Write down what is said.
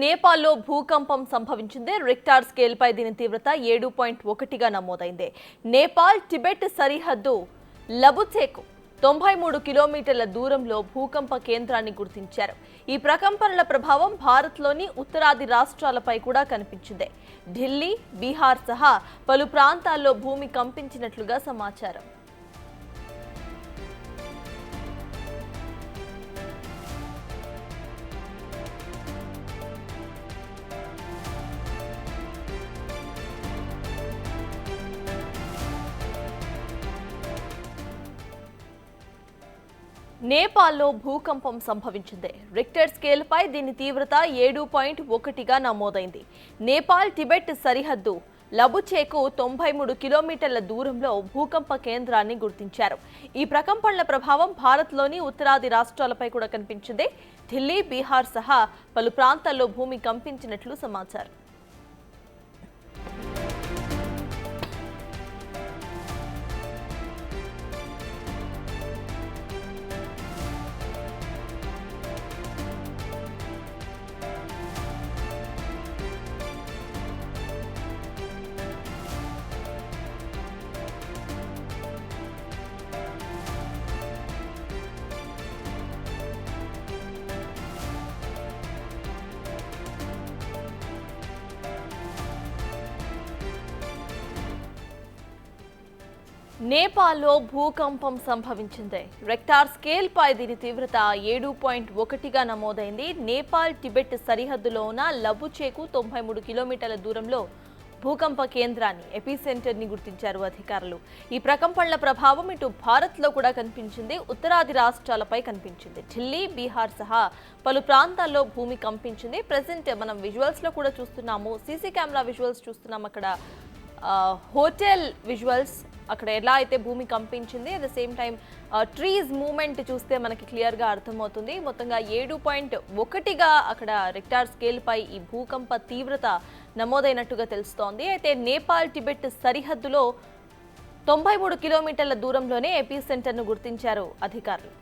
నేపాల్లో భూకంపం సంభవించింది. రిక్టార్ స్కేల్ పై దీని తీవ్రత 7.1గా నమోదైంది. నేపాల్ టిబెట్ సరిహద్దు లబుచేకు 93 కిలోమీటర్ల దూరంలో భూకంప కేంద్రాన్ని గుర్తించారు. ఈ ప్రకంపనల ప్రభావం భారత్లోని ఉత్తరాది రాష్ట్రాలపై కూడా కనిపించింది. ఢిల్లీ, బీహార్ సహా పలు ప్రాంతాల్లో భూమి కంపించినట్లుగా సమాచారం. నేపాల్లో భూకంపం సంభవించింది. రిక్టర్ స్కేల్ పై దీని తీవ్రత 7.1గా నమోదైంది. నేపాల్ టిబెట్ సరిహద్దు లబుచేకు 93 కిలోమీటర్ల దూరంలో భూకంప కేంద్రాన్ని గుర్తించారు. ఈ ప్రకంపనల ప్రభావం భారత్లోని ఉత్తరాది రాష్ట్రాలపై కూడా కనిపించింది. ఢిల్లీ, బీహార్ సహా పలు ప్రాంతాల్లో భూమి కంపించినట్లు సమాచారం. నేపాల్లో భూకంపం సంభవించింది. రిక్టార్ స్కేల్ పై దీని తీవ్రత 7.1గా నమోదైంది. నేపాల్ టిబెట్ సరిహద్దులో ఉన్న లబుచేకు 93 కిలోమీటర్ల దూరంలో భూకంప కేంద్రాన్ని ఎపిసెంటర్ ని గుర్తించారు అధికారులు. ఈ ప్రకంపనల ప్రభావం ఇటు భారత్లో కూడా కనిపించింది, ఉత్తరాది రాష్ట్రాలపై కనిపించింది. ఢిల్లీ, బీహార్ సహా పలు ప్రాంతాల్లో భూమి కంపించింది. ప్రెసెంట్ మనం విజువల్స్ లో కూడా చూస్తున్నాము, సీసీ కెమెరా విజువల్స్ చూస్తున్నాం. అక్కడ హోటల్ విజువల్స్, అక్కడ ఎలా అయితే భూమి కంపించింది, at the same time trees movement చూస్తే మనకి క్లియర్గా అర్థమవుతుంది. మొత్తంగా 7.1గా అక్కడ రిక్టార్ స్కేల్ పై ఈ భూకంప తీవ్రత నమోదైనట్టుగా తెలుస్తోంది. అయితే నేపాల్ టిబెట్ సరిహద్దులో 93 కిలోమీటర్ల దూరంలోనే ఎపిసెంటర్ను గుర్తించారు అధికారులు.